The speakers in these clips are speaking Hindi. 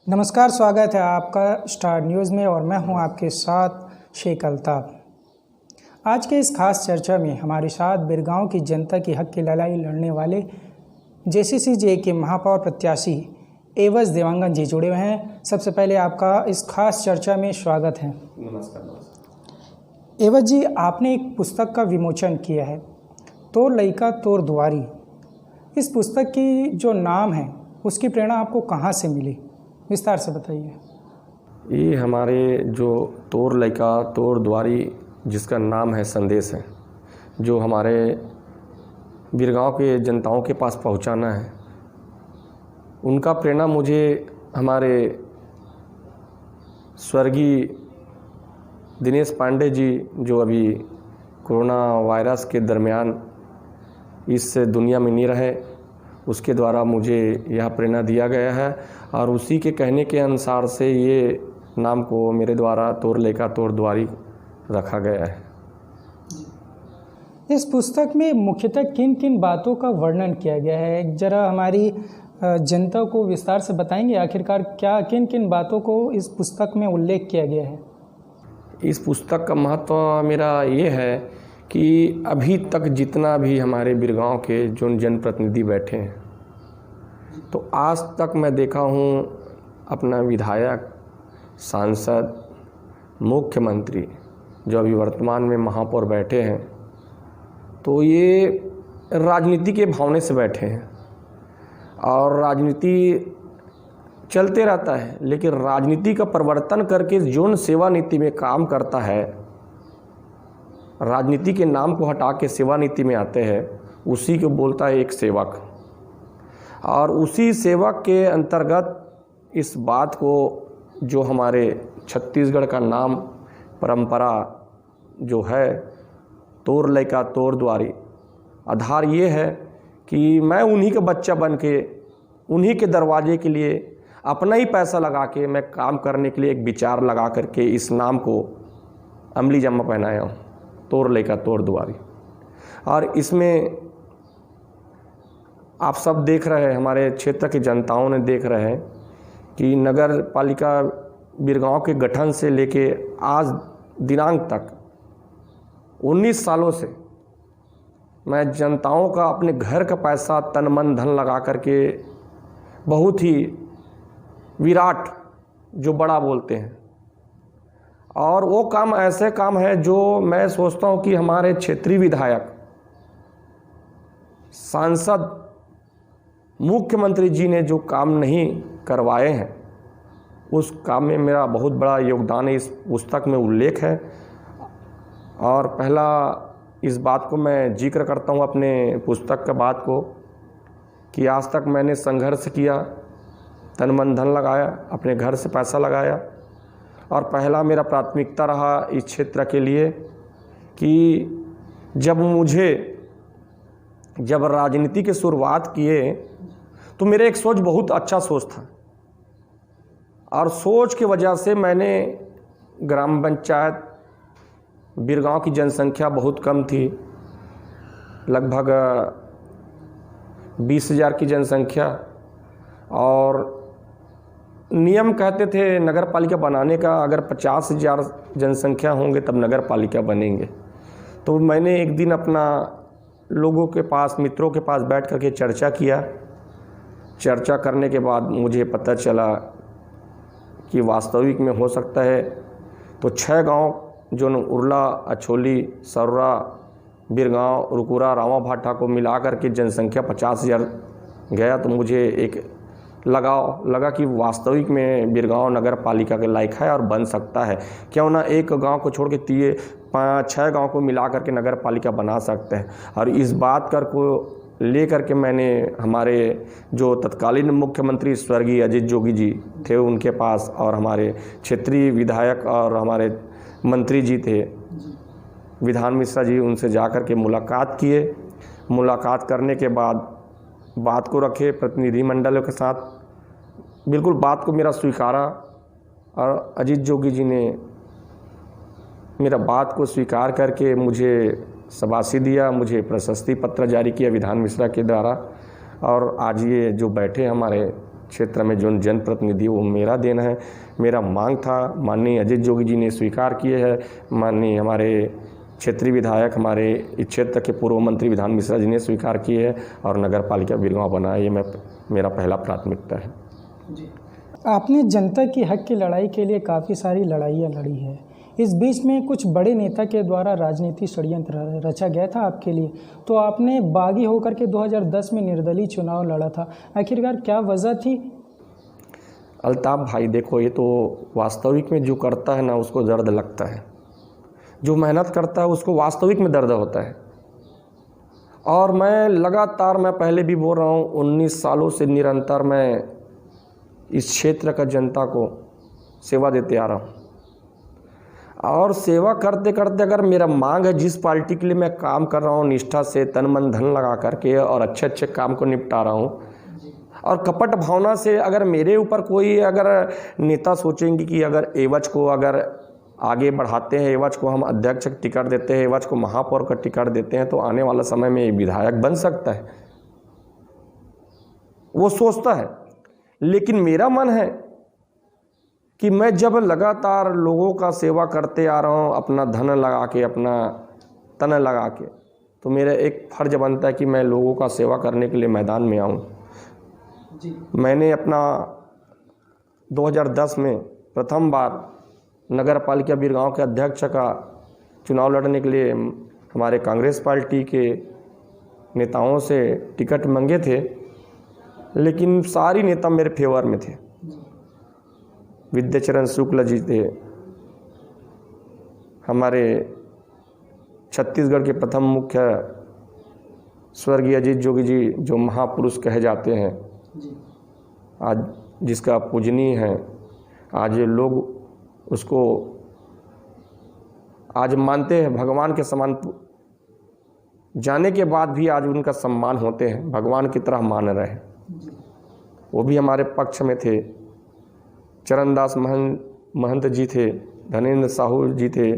नमस्कार, स्वागत है आपका स्टार न्यूज़ में और मैं हूं आपके साथ शेख अल्ताफ़। आज के इस खास चर्चा में हमारे साथ बिरगांव की जनता की हक की लड़ाई लड़ने वाले जेसीसी-जे के महापौर प्रत्याशी एवज देवांगन जी जुड़े हुए हैं। सबसे पहले आपका इस खास चर्चा में स्वागत है। नमस्कार। एवज जी, आपने एक पुस्तक का विमोचन किया है, तोर लइका तोर दुआरी। इस पुस्तक की जो नाम है उसकी प्रेरणा आपको कहाँ से मिली, विस्तार से बताइए। ये हमारे जो तोर लइका तोर दुआरी जिसका नाम है संदेश है, जो हमारे बिरगांव के जनताओं के पास पहुंचाना है, उनका प्रेरणा मुझे हमारे स्वर्गीय दिनेश पांडे जी, जो अभी कोरोना वायरस के दरमियान इस दुनिया में नहीं रहे, उसके द्वारा मुझे यह प्रेरणा दिया गया है और उसी के कहने के अनुसार से ये नाम को मेरे द्वारा तोर लइका तोर दुआरी रखा गया है। इस पुस्तक में मुख्यतः किन किन बातों का वर्णन किया गया है, जरा हमारी जनता को विस्तार से बताएंगे। आखिरकार क्या किन किन बातों को इस पुस्तक में उल्लेख किया गया है? इस पुस्तक का महत्व मेरा ये है कि अभी तक जितना भी हमारे बिरगांव के जो जनप्रतिनिधि बैठे हैं, तो आज तक मैं देखा हूँ अपना विधायक, सांसद, मुख्यमंत्री जो अभी वर्तमान में महापौर बैठे हैं, तो ये राजनीति के भावने से बैठे हैं और राजनीति चलते रहता है, लेकिन राजनीति का परिवर्तन करके जो सेवा नीति में काम करता है, राजनीति के नाम को हटा के सेवा नीति में आते हैं, उसी को बोलता है एक सेवक। और उसी सेवक के अंतर्गत इस बात को जो हमारे छत्तीसगढ़ का नाम परंपरा जो है तोर लइका तोर दुआरी, आधार ये है कि मैं उन्हीं का बच्चा बन के उन्हीं के दरवाजे के लिए अपना ही पैसा लगा के मैं काम करने के लिए एक विचार लगा करके इस नाम को अमली जामा पहनाया हूँ, तोर लइका तोर दुआरी। और इसमें आप सब देख रहे हैं, हमारे क्षेत्र की जनताओं ने देख रहे हैं कि नगर पालिका बिरगांव के गठन से लेके आज दिनांक तक 19 सालों से मैं जनताओं का अपने घर का पैसा तन मन धन लगा करके बहुत ही विराट जो बड़ा बोलते हैं, और वो काम ऐसे काम है जो मैं सोचता हूँ कि हमारे क्षेत्रीय विधायक, सांसद, मुख्यमंत्री जी ने जो काम नहीं करवाए हैं, उस काम में मेरा बहुत बड़ा योगदान है, इस पुस्तक में उल्लेख है। और पहला इस बात को मैं जिक्र करता हूँ अपने पुस्तक का बात को कि आज तक मैंने संघर्ष किया, तन मन धन लगाया, अपने घर से पैसा लगाया, और पहला मेरा प्राथमिकता रहा इस क्षेत्र के लिए कि जब राजनीति की शुरुआत किए तो मेरे एक सोच बहुत अच्छा सोच था, और सोच की वजह से मैंने ग्राम पंचायत बिरगांव की जनसंख्या बहुत कम थी, लगभग 20,000 की जनसंख्या, और नियम कहते थे नगर पालिका बनाने का अगर 50,000 जनसंख्या होंगे तब नगर पालिका बनेंगे। तो मैंने एक दिन अपना लोगों के पास, मित्रों के पास बैठ करके चर्चा किया। चर्चा करने के बाद मुझे पता चला कि वास्तविक में हो सकता है तो 6 गांव जो उरला, अछोली, सरौरा, बिरगांव, रुकुरा, रामा भाटा को मिला करके जनसंख्या 50,000 गया। तो मुझे एक लगा कि वास्तविक में बिरगांव नगर पालिका के लायक है और बन सकता है। क्यों ना एक गांव को छोड़ के 5-6 गांव को मिला करके नगर पालिका बना सकते हैं। और इस बात को लेकर के मैंने हमारे जो तत्कालीन मुख्यमंत्री स्वर्गीय अजीत जोगी जी थे उनके पास, और हमारे क्षेत्रीय विधायक और हमारे मंत्री जी थे विधान मिश्रा जी, उनसे जा कर के मुलाकात किए। मुलाकात करने के बाद बात को रखे प्रतिनिधि मंडलों के साथ, बिल्कुल बात को मेरा स्वीकारा, और अजीत जोगी जी ने मेरा बात को स्वीकार करके मुझे शाबाशी दिया, मुझे प्रशस्ति पत्र जारी किया विधान मिश्रा के द्वारा। और आज ये जो बैठे हमारे क्षेत्र में जो जनप्रतिनिधि वो मेरा देना है। मेरा मांग था, माननीय अजीत जोगी जी ने स्वीकार किए है। माननीय हमारे क्षेत्रीय विधायक, हमारे इस क्षेत्र के पूर्व मंत्री विधान मिश्रा जी ने स्वीकार किए है और नगर पालिका बिरगांव बना, ये मेरा पहला प्राथमिकता है। जी, आपने जनता की हक की लड़ाई के लिए काफ़ी सारी लड़ाइयाँ लड़ी है। इस बीच में कुछ बड़े नेता के द्वारा राजनीतिक षड्यंत्र रचा गया था आपके लिए, तो आपने बागी होकर के 2010 में निर्दलीय चुनाव लड़ा था। आखिरकार क्या वजह थी? अल्ताफ भाई देखो, ये तो वास्तविक में जो करता है ना उसको दर्द लगता है, जो मेहनत करता है उसको वास्तविक में दर्द होता है। और मैं लगातार, मैं पहले भी बोल रहा हूँ, 19 सालों से निरंतर मैं इस क्षेत्र का जनता को सेवा देते आ रहा हूँ। और सेवा करते करते अगर मेरा मांग है, जिस पार्टी के लिए मैं काम कर रहा हूँ निष्ठा से, तन मन धन लगा करके और अच्छे अच्छे काम को निपटा रहा हूँ, और कपट भावना से अगर मेरे ऊपर कोई अगर नेता सोचेंगे कि अगर एवज को अगर आगे बढ़ाते हैं, एवज को हम अध्यक्ष का टिकट देते हैं, एवज को महापौर का टिकट देते हैं, तो आने वाला समय में विधायक बन सकता है, वो सोचता है। लेकिन मेरा मन है कि मैं जब लगातार लोगों का सेवा करते आ रहा हूँ, अपना धन लगा के, अपना तन लगा के, तो मेरा एक फर्ज बनता है कि मैं लोगों का सेवा करने के लिए मैदान में आऊँ। मैंने अपना 2010 में प्रथम बार नगर पालिका बिरगांव के अध्यक्ष का चुनाव लड़ने के लिए हमारे कांग्रेस पार्टी के नेताओं से टिकट मांगे थे, लेकिन सारी नेता मेरे फेवर में थे। विद्याचरण शुक्ल जी थे, हमारे छत्तीसगढ़ के प्रथम मुख्य स्वर्गीय अजीत जोगी जी, जो महापुरुष कहे जाते हैं, आज जिसका पूजनीय है, आज लोग उसको आज मानते हैं भगवान के समान, जाने के बाद भी आज उनका सम्मान होते हैं, भगवान की तरह मान रहे हैं। वो भी हमारे पक्ष में थे। चरणदास महंत जी थे, धनेन्द्र साहू जी थे,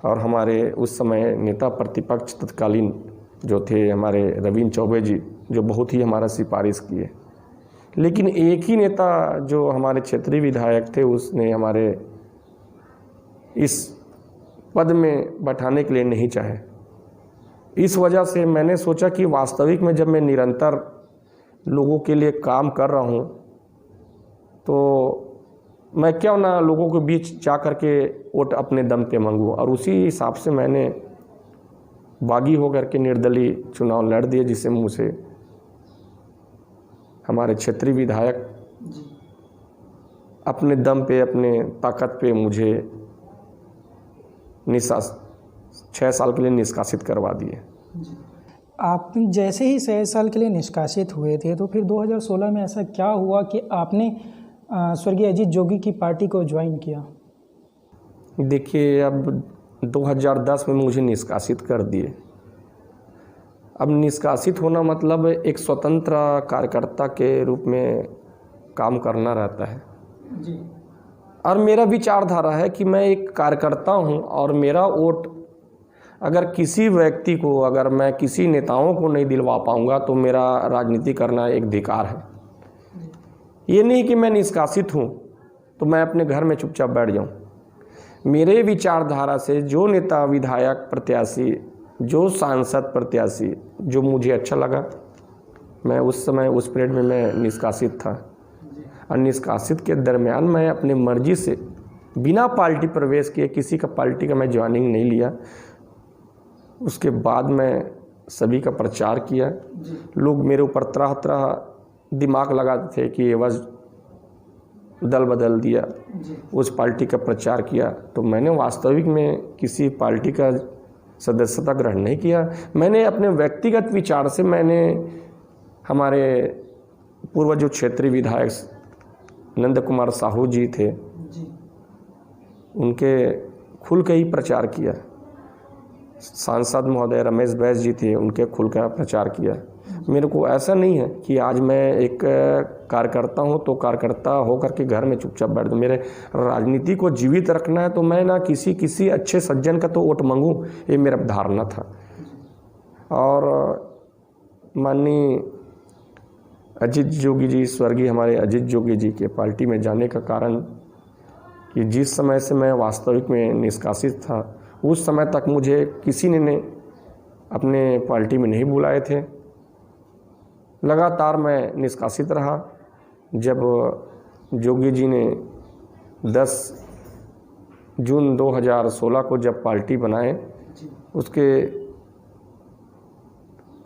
और हमारे उस समय नेता प्रतिपक्ष तत्कालीन जो थे हमारे रवीन चौबे जी, जो बहुत ही हमारा सिफारिश किए। लेकिन एक ही नेता जो हमारे क्षेत्रीय विधायक थे, उसने हमारे इस पद में बैठाने के लिए नहीं चाहे। इस वजह से मैंने सोचा कि वास्तविक में जब मैं निरंतर लोगों के लिए काम कर रहा हूँ, तो मैं क्यों ना लोगों के बीच जा कर के वोट अपने दम पे मांगूँ। और उसी हिसाब से मैंने बागी होकर के निर्दलीय चुनाव लड़ दिए, जिससे मुझे हमारे क्षेत्रीय विधायक अपने दम पे, अपने ताकत पे मुझे 6 साल के लिए निष्कासित करवा दिए। आप जैसे ही 6 साल के लिए निष्कासित हुए थे, तो फिर 2016 में ऐसा क्या हुआ कि आपने स्वर्गीय अजीत जोगी की पार्टी को ज्वाइन किया? देखिए, अब 2010 में मुझे निष्कासित कर दिए। अब निष्कासित होना मतलब एक स्वतंत्र कार्यकर्ता के रूप में काम करना रहता है जी। और मेरा विचारधारा है कि मैं एक कार्यकर्ता हूं, और मेरा वोट अगर किसी व्यक्ति को, अगर मैं किसी नेताओं को नहीं दिलवा पाऊंगा, तो मेरा राजनीति करना एक धिक्कार है। ये नहीं कि मैं निष्कासित हूं तो मैं अपने घर में चुपचाप बैठ जाऊं। मेरे विचारधारा से जो नेता, विधायक, प्रत्याशी, जो सांसद प्रत्याशी जो मुझे अच्छा लगा, मैं उस समय उस पीरियड में मैं निष्कासित था। और निष्कासित के दरमियान मैं अपने मर्जी से बिना पार्टी प्रवेश किए, किसी का पार्टी का मैं ज्वाइनिंग नहीं लिया। उसके बाद मैं सभी का प्रचार किया। लोग मेरे ऊपर तरह तरह दिमाग लगाते थे कि एवज दल बदल दिया, उस पार्टी का प्रचार किया। तो मैंने वास्तविक में किसी पार्टी का सदस्यता ग्रहण नहीं किया। मैंने अपने व्यक्तिगत विचार से, मैंने हमारे पूर्व जो क्षेत्रीय विधायक नंद कुमार साहू जी थे, उनके खुल के ही प्रचार किया। सांसद महोदय रमेश बैस जी थे, उनके खुल का प्रचार किया। मेरे को ऐसा नहीं है कि आज मैं एक कार्यकर्ता हूं तो कार्यकर्ता होकर के घर में चुपचाप बैठ दूं। मेरे राजनीति को जीवित रखना है तो मैं ना किसी अच्छे सज्जन का तो वोट मांगूं, ये मेरा धारणा था। और माननीय अजीत जोगी जी, स्वर्गीय हमारे अजीत जोगी जी के पार्टी में जाने का कारण कि जिस समय से मैं वास्तविक में निष्कासित था, उस समय तक मुझे किसी ने अपने पार्टी में नहीं बुलाए थे। लगातार मैं निष्कासित रहा। जब जोगी जी ने 10 जून 2016 को जब पार्टी बनाए, उसके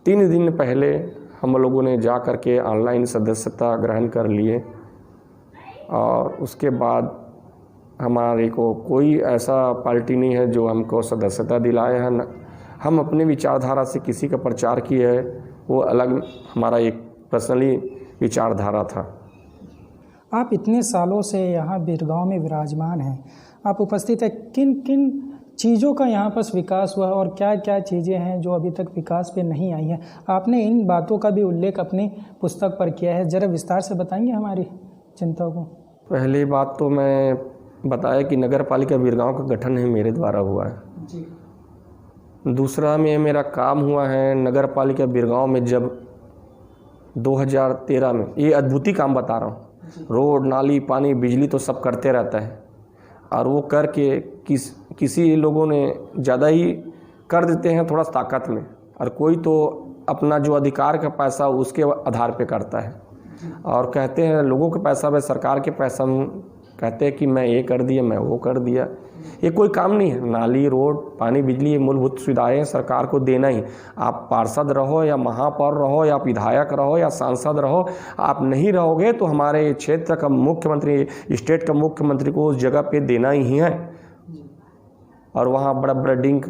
3 दिन पहले हम लोगों ने जा कर के ऑनलाइन सदस्यता ग्रहण कर लिए और उसके बाद हमारे को कोई ऐसा पार्टी नहीं है जो हमको सदस्यता दिलाए है। हम अपने विचारधारा से किसी का प्रचार किए है, वो अलग हमारा एक पर्सनली विचारधारा था। आप इतने सालों से यहाँ बिरगांव में विराजमान हैं, आप उपस्थित हैं, किन किन चीज़ों का यहाँ पर विकास हुआ और क्या क्या चीज़ें हैं जो अभी तक विकास पे नहीं आई हैं? आपने इन बातों का भी उल्लेख अपनी पुस्तक पर किया है, ज़रा विस्तार से बताएंगे हमारी जनता को। पहली बात तो मैं बताया कि नगर पालिका बिरगांव का गठन है मेरे द्वारा हुआ है जी। दूसरा में मेरा काम हुआ है नगर पालिका बिरगांव में जब 2013 में, ये अद्भुती काम बता रहा हूँ, रोड नाली पानी बिजली तो सब करते रहता है और वो करके किसी लोगों ने ज़्यादा ही कर देते हैं थोड़ा ताकत में, और कोई तो अपना जो अधिकार का पैसा उसके आधार पे करता है और कहते हैं लोगों के पैसा में, सरकार के पैसा में कहते हैं कि मैं ये कर दिया, मैं वो कर दिया। ये कोई काम नहीं है। नाली रोड पानी बिजली ये मूलभूत सुविधाएं सरकार को देना ही। आप पार्षद रहो या महापौर रहो या विधायक रहो या सांसद रहो, आप नहीं रहोगे तो हमारे क्षेत्र का मुख्यमंत्री, स्टेट का मुख्यमंत्री को उस जगह पे देना ही है और वहाँ बड़ा बड़ा डिंक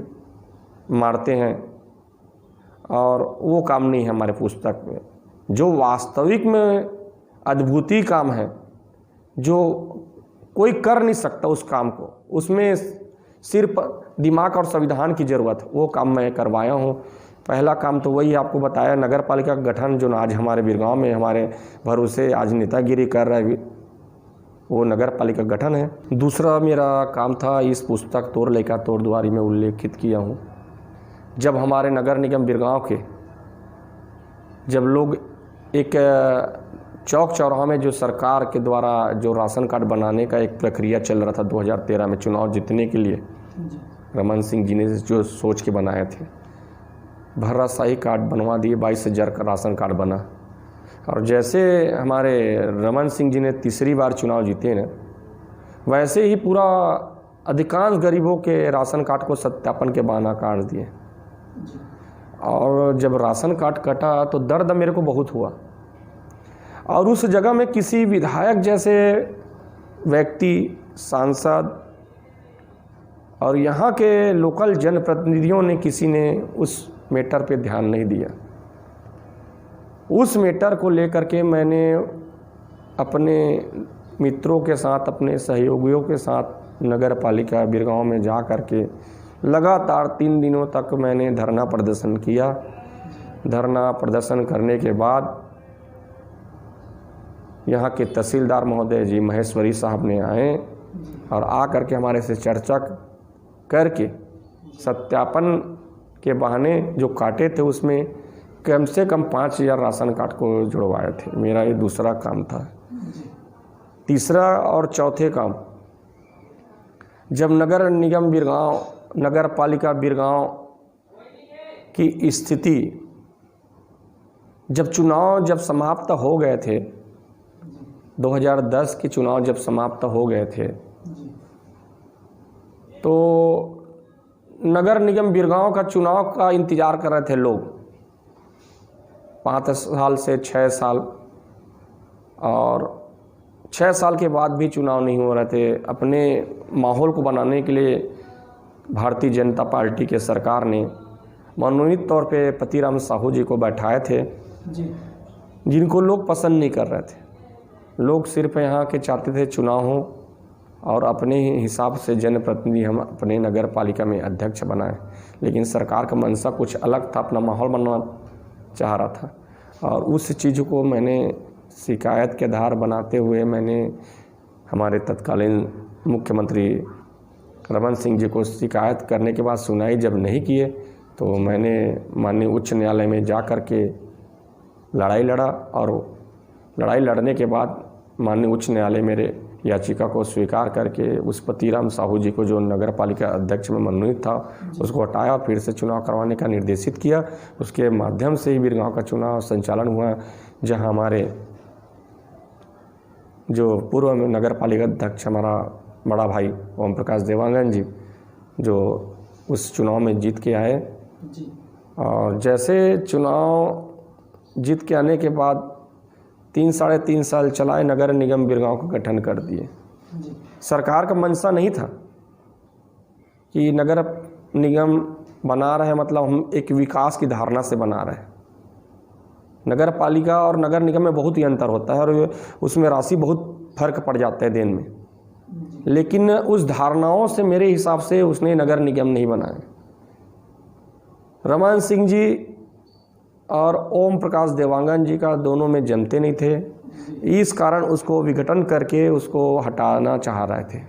मारते हैं और वो काम नहीं है हमारे पुस्तक में। जो वास्तविक में अद्भुती काम है, जो कोई कर नहीं सकता उस काम को, उसमें सिर्फ दिमाग और संविधान की ज़रूरत, वो काम मैं करवाया हूँ। पहला काम तो वही आपको बताया, नगर पालिका का गठन जो आज हमारे बिरगांव में हमारे भरोसे आज नेतागिरी कर रहा है, वो नगर पालिका गठन है। दूसरा मेरा काम था, इस पुस्तक तोड़ लेखा तोड़ द्वारी में उल्लेखित किया हूँ, जब हमारे नगर निगम बिरगांव के जब लोग एक चौक चौराहा में जो सरकार के द्वारा जो राशन कार्ड बनाने का एक प्रक्रिया चल रहा था 2013 में चुनाव जीतने के लिए, रमन सिंह जी ने जो सोच के बनाए थे, भर्राशाही कार्ड बनवा दिए, 22,000 का राशन कार्ड बना। और जैसे हमारे रमन सिंह जी ने तीसरी बार चुनाव जीते ना, वैसे ही पूरा अधिकांश गरीबों के राशन कार्ड को सत्यापन के बहाना काट दिए। और जब राशन कार्ड कटा तो दर्द मेरे को बहुत हुआ और उस जगह में किसी विधायक जैसे व्यक्ति, सांसद और यहाँ के लोकल जनप्रतिनिधियों ने किसी ने उस मैटर पे ध्यान नहीं दिया। उस मैटर को लेकर के मैंने अपने मित्रों के साथ, अपने सहयोगियों के साथ नगर पालिका बिरगांव में जा कर के लगातार 3 दिनों तक मैंने धरना प्रदर्शन किया। धरना प्रदर्शन करने के बाद यहाँ के तहसीलदार महोदय जी महेश्वरी साहब ने आए और आ करके हमारे से चर्चा करके सत्यापन के बहाने जो काटे थे उसमें कम से कम 5,000 राशन कार्ड को जुड़वाए थे। मेरा ये दूसरा काम था। तीसरा और चौथे काम, जब नगर निगम बिरगांव, नगर पालिका बिरगांव की स्थिति, जब चुनाव जब समाप्त हो गए थे, 2010 के चुनाव जब समाप्त हो गए थे, तो नगर निगम बिरगांव का चुनाव का इंतज़ार कर रहे थे लोग 5 साल से 6 साल, और 6 साल के बाद भी चुनाव नहीं हो रहे थे। अपने माहौल को बनाने के लिए भारतीय जनता पार्टी के सरकार ने मनोनीत तौर पे पतिराम साहू जी को बैठाए थे, जिनको लोग पसंद नहीं कर रहे थे। लोग सिर्फ यहाँ के चाहते थे चुनाव हो और अपने ही हिसाब से जनप्रतिनिधि हम अपने नगर पालिका में अध्यक्ष बनाए, लेकिन सरकार का मंशा कुछ अलग था, अपना माहौल बनना चाह रहा था। और उस चीज़ को मैंने शिकायत के आधार बनाते हुए मैंने हमारे तत्कालीन मुख्यमंत्री रमन सिंह जी को शिकायत करने के बाद सुनाई जब नहीं किए, तो मैंने माननीय उच्च न्यायालय में जा कर के लड़ाई लड़ा और लड़ाई लड़ने के बाद माननीय उच्च न्यायालय मेरे याचिका को स्वीकार करके उस पतिराम साहू जी को, जो नगर पालिका अध्यक्ष में मनोनीत था, उसको हटाया, फिर से चुनाव करवाने का निर्देशित किया। उसके माध्यम से ही बिरगांव का चुनाव संचालन हुआ, जहां हमारे जो पूर्व में नगर पालिका अध्यक्ष हमारा बड़ा भाई ओम प्रकाश देवांगन जी, जो उस चुनाव में जीत के आए जी। और जैसे चुनाव जीत के आने के बाद 3 साढ़े 3 साल चलाए, नगर निगम बिरगांव का गठन कर दिए। सरकार का मंशा नहीं था कि नगर निगम बना रहे मतलब हम एक विकास की धारणा से बना रहे हैं। नगर पालिका और नगर निगम में बहुत ही अंतर होता है और उसमें राशि बहुत फर्क पड़ जाता है देन में, लेकिन उस धारणाओं से मेरे हिसाब से उसने नगर निगम नहीं बनाया। रमन सिंह जी और ओम प्रकाश देवांगन जी का दोनों में जमते नहीं थे, इस कारण उसको विघटन करके उसको हटाना चाह रहे थे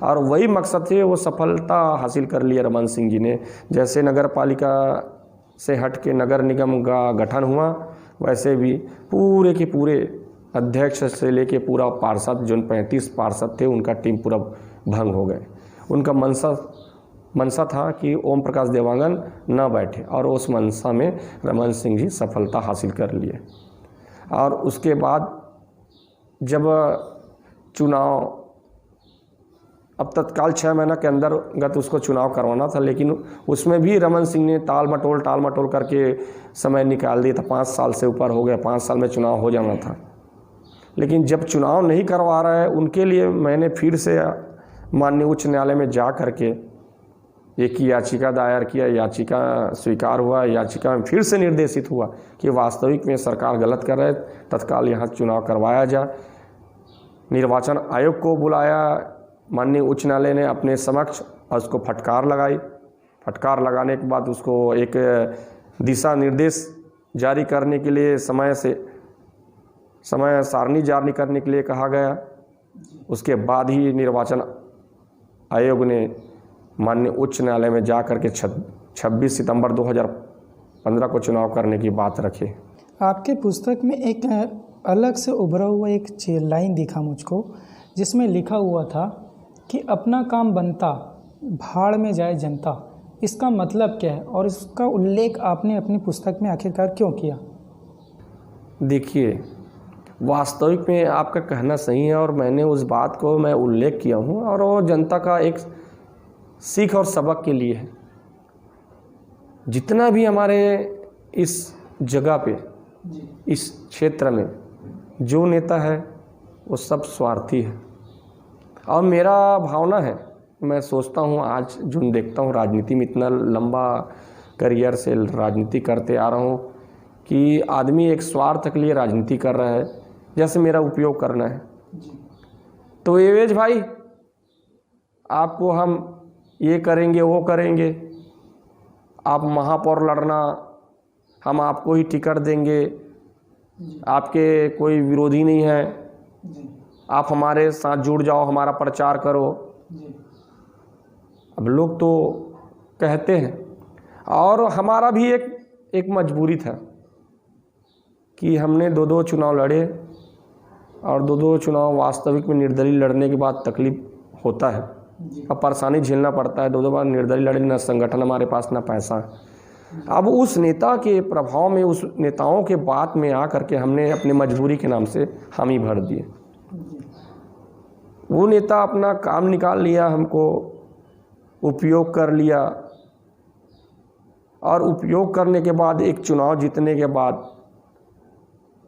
और वही मकसद से वो सफलता हासिल कर लिया रमन सिंह जी ने। जैसे नगर पालिका से हट के नगर निगम का गठन हुआ, वैसे भी पूरे के पूरे अध्यक्ष से लेके पूरा पार्षद, जो 35 पार्षद थे, उनका टीम पूरा भंग हो गए। उनका मनसा था कि ओम प्रकाश देवांगन न बैठे और उस मनसा में रमन सिंह जी सफलता हासिल कर लिए। और उसके बाद जब चुनाव, अब तत्काल 6 महीना के अंतर्गत उसको चुनाव करवाना था, लेकिन उसमें भी रमन सिंह ने टाल मटोल करके समय निकाल दिया था। 5 साल से ऊपर हो गया, 5 साल में चुनाव हो जाना था। लेकिन जब चुनाव नहीं करवा रहा है, उनके लिए मैंने फिर से माननीय उच्च न्यायालय में जा करके एक याचिका दायर किया। याचिका स्वीकार हुआ। याचिका में फिर से निर्देशित हुआ कि वास्तविक में सरकार गलत कर रहा है, तत्काल यहाँ चुनाव करवाया जाए। निर्वाचन आयोग को बुलाया, माननीय उच्च न्यायालय ने अपने समक्ष उसको फटकार लगाई। फटकार लगाने के बाद उसको एक दिशा निर्देश जारी करने के लिए समय सारणी जारी करने के लिए कहा गया। उसके बाद ही निर्वाचन आयोग ने माननीय उच्च न्यायालय में जा कर के 26 सितंबर 2015 को चुनाव करने की बात रखी। आपके पुस्तक में एक अलग से उभरा हुआ एक लाइन दिखा मुझको, जिसमें लिखा हुआ था कि अपना काम बनता, भाड़ में जाए जनता। इसका मतलब क्या है और इसका उल्लेख आपने अपनी पुस्तक में आखिरकार क्यों किया? देखिए, वास्तविक में आपका कहना सही है और मैंने उस बात को मैं उल्लेख किया हूँ और वो जनता का एक सीख और सबक के लिए है। जितना भी हमारे इस जगह पे, इस क्षेत्र में जो नेता है वो सब स्वार्थी है। और मेरा भावना है, मैं सोचता हूँ, आज जो देखता हूँ राजनीति में, इतना लंबा करियर से राजनीति करते आ रहा हूँ कि आदमी एक स्वार्थ के लिए राजनीति कर रहा है, जैसे मेरा उपयोग करना है। तो एवेज भाई, आपको हम ये करेंगे वो करेंगे, आप महापौर लड़ना, हम आपको ही टिकट देंगे, आपके कोई विरोधी नहीं है, आप हमारे साथ जुड़ जाओ, हमारा प्रचार करो। अब लोग तो कहते हैं, और हमारा भी एक मजबूरी था कि हमने 2 चुनाव लड़े और 2 चुनाव वास्तविक में निर्दलीय लड़ने के बाद तकलीफ होता है, अब परेशानी झेलना पड़ता है। 2 बार निर्दलीय लड़े, ना संगठन हमारे पास, ना पैसा। अब उस नेता के प्रभाव में, उस नेताओं के बात में आकर के हमने अपने मजबूरी के नाम से हामी भर दिए। वो नेता अपना काम निकाल लिया, हमको उपयोग कर लिया, और उपयोग करने के बाद एक चुनाव जीतने के बाद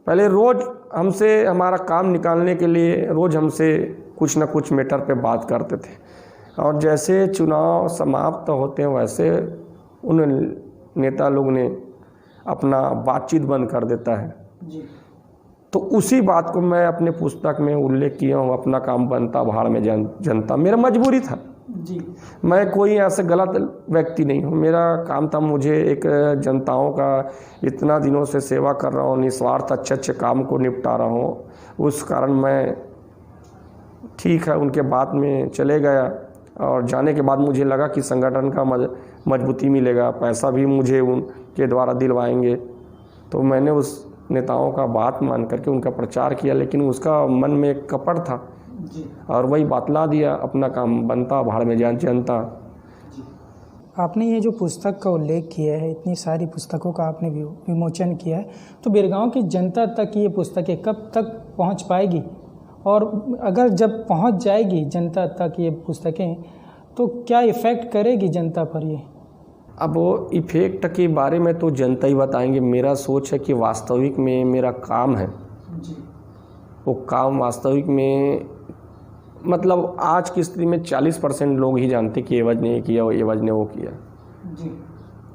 पहले रोज़ हमसे, हमारा काम निकालने के लिए रोज़ हमसे कुछ न कुछ मैटर पे बात करते थे, और जैसे चुनाव समाप्त होते हैं वैसे उन नेता लोग ने अपना बातचीत बंद कर देता है जी। तो उसी बात को मैं अपने पुस्तक में उल्लेख किया हूँ, अपना काम बनता, भाड़ में जनता। मेरा मजबूरी था जी। मैं कोई ऐसे गलत व्यक्ति नहीं हूँ, मेरा काम था, मुझे एक जनताओं का इतना दिनों से सेवा कर रहा हूँ, निस्वार्थ अच्छे काम को निपटा रहा हूँ। उस कारण मैं, ठीक है, उनके बात में चले गया, और जाने के बाद मुझे लगा कि संगठन का मजबूती मिलेगा, पैसा भी मुझे उनके द्वारा दिलवाएंगे। तो मैंने उस नेताओं का बात मान करके उनका प्रचार किया, लेकिन उसका मन में एक कपट था और वही बातला दिया, अपना काम बनता, भाड़ में जान जनता। आपने ये जो पुस्तक का उल्लेख किया है, इतनी सारी पुस्तकों का आपने विमोचन किया है, तो बिरगांव की जनता तक ये पुस्तकें कब तक पहुंच पाएगी, और अगर जब पहुंच जाएगी जनता तक ये पुस्तकें तो क्या इफ़ेक्ट करेगी जनता पर ये? अब वो इफ़ेक्ट के बारे में तो जनता ही बताएंगे। मेरा सोच है कि वास्तविक में मेरा काम है वो काम वास्तविक में मतलब आज की स्थिति में 40% लोग ही जानते कि एवज ने ये किया, एवज ने वो किया जी।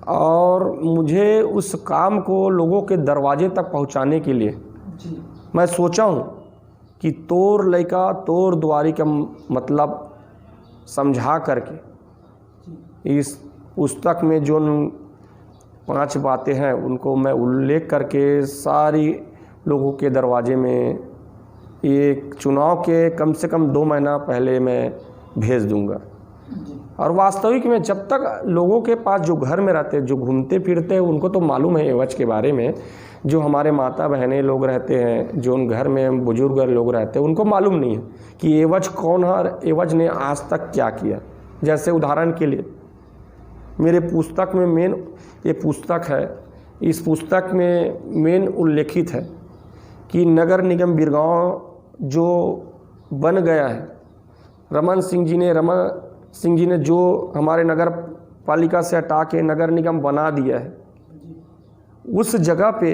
और मुझे उस काम को लोगों के दरवाजे तक पहुंचाने के लिए जी। मैं सोचा हूं कि तोर लइका तोर द्वारी का मतलब समझा करके इस पुस्तक में जो 5 बातें हैं उनको मैं उल्लेख करके सारी लोगों के दरवाजे में एक चुनाव के कम से कम 2 महीना पहले मैं भेज दूंगा। और वास्तविक में जब तक लोगों के पास जो घर में रहते हैं, जो घूमते फिरते हैं, उनको तो मालूम है एवज के बारे में। जो हमारे माता बहनें लोग रहते हैं, जो उन घर में बुजुर्ग लोग रहते हैं, उनको मालूम नहीं है कि एवज कौन है और एवज ने आज तक क्या किया। जैसे उदाहरण के लिए मेरे पुस्तक में मेन ये पुस्तक है, इस पुस्तक में मेन उल्लेखित है कि नगर निगम बिरगांव जो बन गया है, रमन सिंह जी ने जो हमारे नगर पालिका से हटा के नगर निगम बना दिया है, उस जगह पे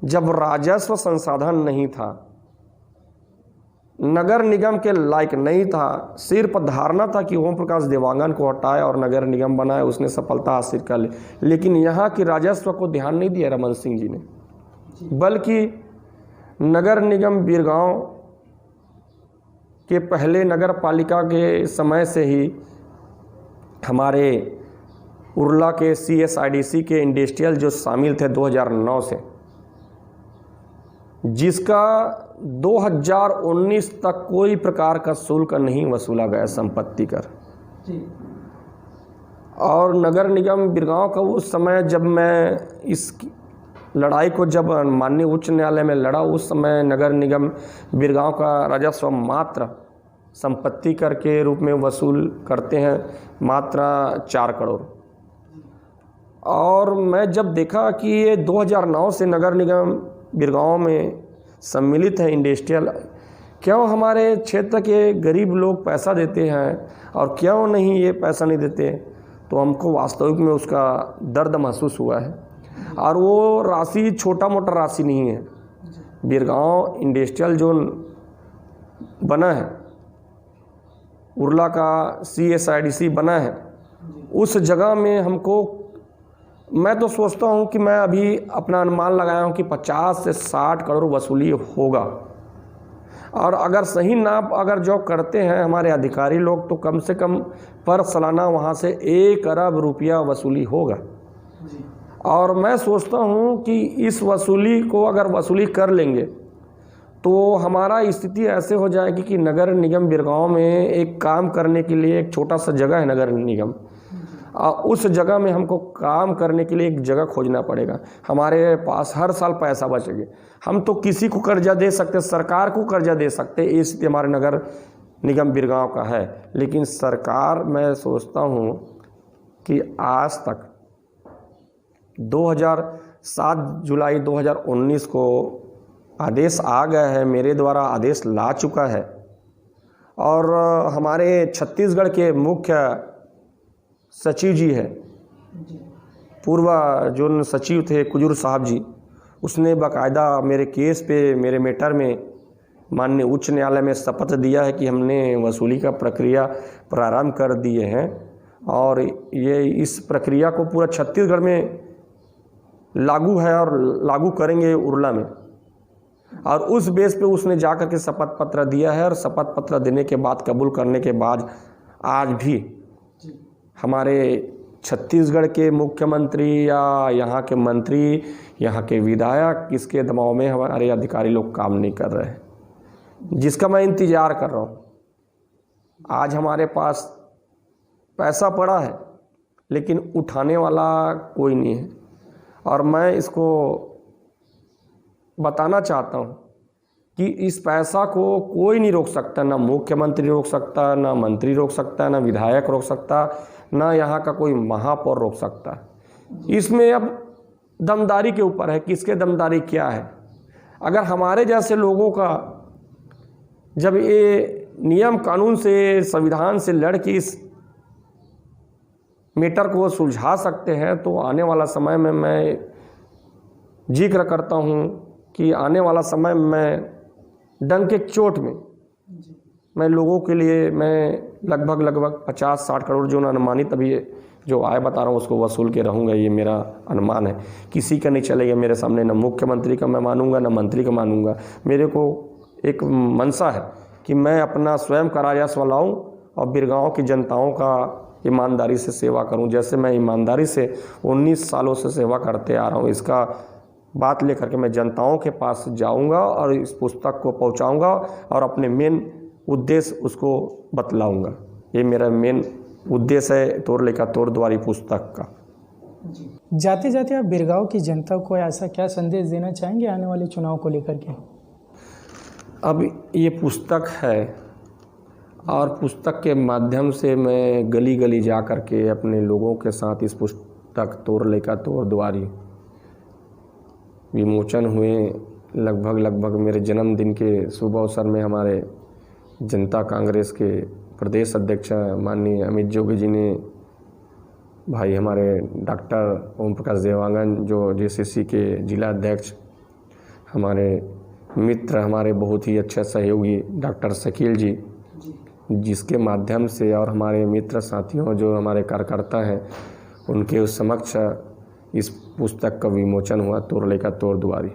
जब राजस्व संसाधन नहीं था, नगर निगम के लायक नहीं था, सिर्फ धारणा था कि ओम प्रकाश देवांगन को हटाए और नगर निगम बनाए, उसने सफलता हासिल कर ली। लेकिन यहाँ की राजस्व को ध्यान नहीं दिया रमन सिंह जी ने, बल्कि नगर निगम बिरगांव के पहले नगर पालिका के समय से ही हमारे उरला के CSIDC के इंडस्ट्रियल जो शामिल थे 2009 से, जिसका 2019 तक कोई प्रकार का शुल्क नहीं वसूला गया संपत्ति कर। और नगर निगम बिरगांव का उस समय जब मैं इस लड़ाई को जब माननीय उच्च न्यायालय में लड़ा, उस समय नगर निगम बिरगांव का राजस्व मात्र संपत्ति कर के रूप में वसूल करते हैं मात्र 4 करोड़। और मैं जब देखा कि ये 2009 से नगर निगम बिरगांव में सम्मिलित है इंडस्ट्रियल, क्यों हमारे क्षेत्र के गरीब लोग पैसा देते हैं और क्यों नहीं ये पैसा नहीं देते, तो हमको वास्तविक में उसका दर्द महसूस हुआ है। और वो राशि छोटा मोटा राशि नहीं है। बिरगांव इंडस्ट्रियल जोन बना है, उरला का CSIDC बना है, उस जगह में हमको, मैं तो सोचता हूँ कि मैं अभी अपना अनुमान लगाया हूँ कि 50 से 60 करोड़ वसूली होगा। और अगर सही नाप अगर जो करते हैं हमारे अधिकारी लोग, तो कम से कम पर सालाना वहाँ से 1 अरब रुपया वसूली होगा। और मैं सोचता हूँ कि इस वसूली को अगर वसूली कर लेंगे तो हमारा स्थिति ऐसे हो जाएगी कि नगर निगम बिरगांव में एक काम करने के लिए एक छोटा सा जगह है नगर निगम, उस जगह में हमको काम करने के लिए एक जगह खोजना पड़ेगा। हमारे पास हर साल पैसा बचेगा। हम तो किसी को कर्जा दे सकते, सरकार को कर्जा दे सकते, ये स्थिति हमारे नगर निगम बिरगांव का है। लेकिन सरकार, मैं सोचता हूँ कि आज तक 2007 जुलाई 2019 को आदेश आ गया है, मेरे द्वारा आदेश ला चुका है। और हमारे छत्तीसगढ़ के मुख्य सचिव जी है, पूर्व जो सचिव थे कुजूर साहब जी, उसने बाकायदा मेरे केस पे, मेरे मैटर में माननीय उच्च न्यायालय में शपथ दिया है कि हमने वसूली का प्रक्रिया प्रारंभ कर दिए हैं और ये इस प्रक्रिया को पूरा छत्तीसगढ़ में लागू है और लागू करेंगे उरला में। और उस बेस पे उसने जाकर के शपथ पत्र दिया है और शपथ पत्र देने के बाद, कबूल करने के बाद, आज भी हमारे छत्तीसगढ़ के मुख्यमंत्री या यहाँ के मंत्री, यहाँ के विधायक, किसके दबाव में हमारे अधिकारी लोग काम नहीं कर रहे हैं, जिसका मैं इंतज़ार कर रहा हूँ। आज हमारे पास पैसा पड़ा है लेकिन उठाने वाला कोई नहीं है। और मैं इसको बताना चाहता हूँ कि इस पैसा को कोई नहीं रोक सकता, ना मुख्यमंत्री रोक सकता, ना मंत्री रोक सकता, ना विधायक रोक सकता, ना यहाँ का कोई महापौर रोक सकता। इसमें अब दमदारी के ऊपर है, किसके दमदारी क्या है। अगर हमारे जैसे लोगों का जब ये नियम कानून से, संविधान से लड़ के इस मैटर को सुलझा सकते हैं, तो आने वाला समय में मैं जिक्र करता हूँ कि आने वाला समय में डंक के चोट में मैं लोगों के लिए मैं लगभग 50-60 करोड़ जो अनुमानित अभी जो आय बता रहा हूँ उसको वसूल के रहूँगा, ये मेरा अनुमान है। किसी का नहीं चलेगा मेरे सामने, ना मुख्यमंत्री का मैं मानूंगा, ना मंत्री का मानूंगा। मेरे को एक मनसा है कि मैं अपना स्वयं का राजस्व लाऊं और बिरगांव की जनताओं का ईमानदारी से सेवा करूं, जैसे मैं ईमानदारी से 19 सालों से सेवा करते आ रहा हूं। इसका बात लेकर के मैं जनताओं के पास जाऊंगा और इस पुस्तक को पहुंचाऊंगा और अपने मेन उद्देश्य उसको बतलाऊंगा। ये मेरा मेन उद्देश्य है तोड़ लेका तोड़ द्वारी पुस्तक का। जाते जाते आप बिरगांव की जनता को ऐसा क्या संदेश देना चाहेंगे आने वाले चुनाव को लेकर के? अब ये पुस्तक है और पुस्तक के माध्यम से मैं गली गली जा कर के अपने लोगों के साथ इस पुस्तक तोड़ लेका तोड़ द्वारी विमोचन हुए। लगभग मेरे जन्मदिन के शुभ अवसर में हमारे जनता कांग्रेस के प्रदेश अध्यक्ष माननीय अमित जोगी जी ने, भाई हमारे डॉक्टर ओम प्रकाश देवांगन जो जेसीसी के जिला अध्यक्ष, हमारे मित्र, हमारे बहुत ही अच्छे सहयोगी डॉक्टर शकील जी, जिसके माध्यम से और हमारे मित्र साथियों जो हमारे कार्यकर्ता हैं उनके समक्ष इस पुस्तक का विमोचन हुआ, तोड़ लेका तोड़ द्वारी।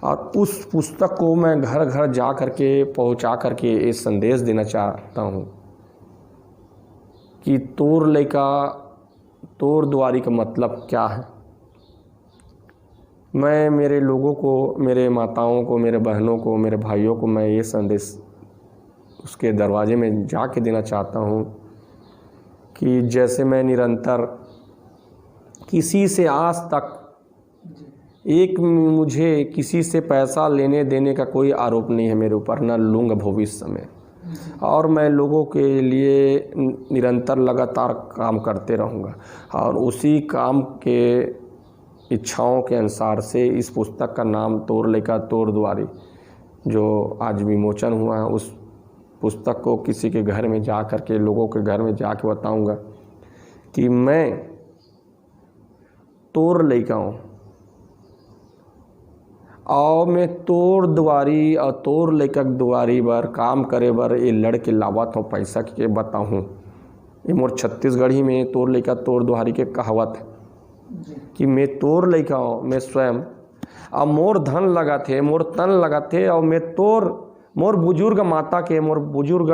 और उस पुस्तक को मैं घर घर जा कर के पहुँचा कर के ये संदेश देना चाहता हूँ कि तोड़ लेका तोड़ द्वारी का मतलब क्या है। मैं मेरे लोगों को, मेरे माताओं को, मेरे बहनों को, मेरे भाइयों को मैं ये संदेश उसके दरवाजे में जा के देना चाहता हूँ कि जैसे मैं निरंतर किसी से आज तक मुझे किसी से पैसा लेने देने का कोई आरोप नहीं है मेरे ऊपर, ना लूँगा भविष्य में। और मैं लोगों के लिए निरंतर लगातार काम करते रहूँगा और उसी काम के इच्छाओं के अनुसार से इस पुस्तक का नाम तोड़ लेका तोड़ द्वारी जो आज विमोचन हुआ है, उस पुस्तक को किसी के घर में जा कर के, लोगों के घर में जा के बताऊँगा कि मैं तोड़ लेका हूँ और मैं तोड़ द्वारी और तोड़ लेकर द्वारी बर काम करे बर ये लड़के लावत हूँ पैसा के बताऊँ। ये मोर छत्तीसगढ़ी में तोड़ लेका तोड़ द्वारी के कहावत है कि मैं तोड़ लेका हूँ, मैं स्वयं और मोर धन लगा थे, मोर तन लगा थे और मैं तोड़ मोर बुजुर्ग माता के, मोर बुजुर्ग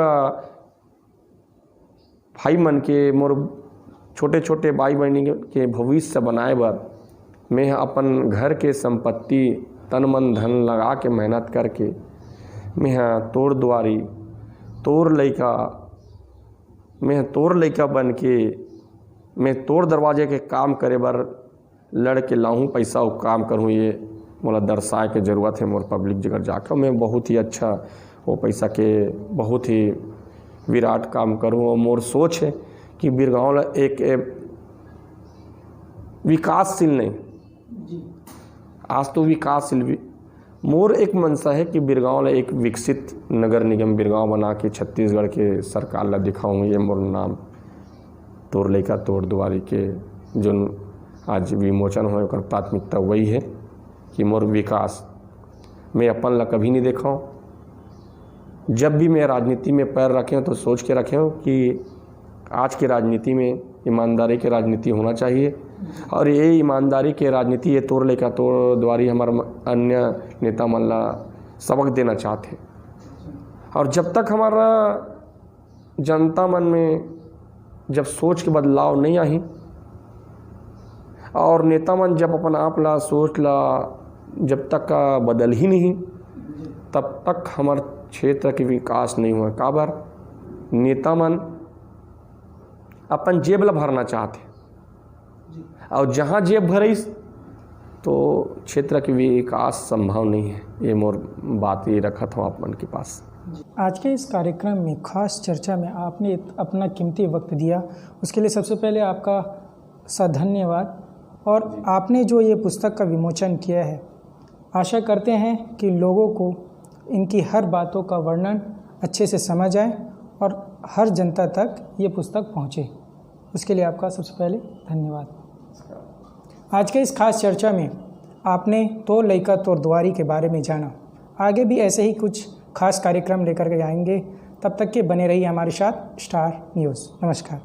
भाई मन के, मोर छोटे छोटे भाई बहनी के भविष्य बनाए बर मैं अपन घर के संपत्ति तन मन धन लगा के मेहनत करके मैं तोड़ द्वारी तोड़ लइका बन के मैं तोड़ दरवाजे के काम करे बर लड़ के लाऊं पैसा और काम करूं। ये मोला दर्शाए के ज़रूरत है मोर पब्लिक जगह जाकर मैं बहुत ही अच्छा वो पैसा के बहुत ही विराट काम करूं। और मोर सोच है कि बिरगांव एक विकासशील नहीं, आज तो विकासशील भी मोर एक मनसा है कि बिरगांव एक विकसित नगर निगम बिरगांव बना के छत्तीसगढ़ के सरकार ला दिखाऊँ। ये मोर नाम तोड़ लेका तोड़ द्वारी के जो आज विमोचन हो कर प्राथमिकता वही है कि मोर विकास मैं अपन ला कभी नहीं देखा हूँ। जब भी मैं राजनीति में पैर रखे हूँ तो सोच के रखे हूँ कि आज के राजनीति में ईमानदारी की राजनीति होना चाहिए और ये ईमानदारी के राजनीति ये तोड़ लेका तोड़ द्वारी हमारे अन्य नेता मन ला सबक देना चाहते। और जब तक हमारा जनता मन में जब सोच के बदलाव नहीं आई और नेता मन जब अपन आप ला सोच ला जब तक का बदल ही नहीं, तब तक हमारे क्षेत्र के विकास नहीं हुआ। काबर नेता मन अपन जेब ला भरना चाहते और जहाँ जेब भरिस तो क्षेत्र की विकास संभव नहीं है। ये मोर बात ये रखा था आप मन के पास। आज के इस कार्यक्रम में खास चर्चा में आपने अपना कीमती वक्त दिया, उसके लिए सबसे पहले आपका धन्यवाद। और आपने जो ये पुस्तक का विमोचन किया है, आशा करते हैं कि लोगों को इनकी हर बातों का वर्णन अच्छे से समझ आए और हर जनता तक ये पुस्तक पहुँचे। उसके लिए आपका सबसे पहले धन्यवाद। आज के इस खास चर्चा में आपने तोर लइका तोर दुआरी के बारे में जाना। आगे भी ऐसे ही कुछ खास कार्यक्रम लेकर के आएंगे। तब तक के बने रहिए हमारे साथ स्टार न्यूज़। नमस्कार।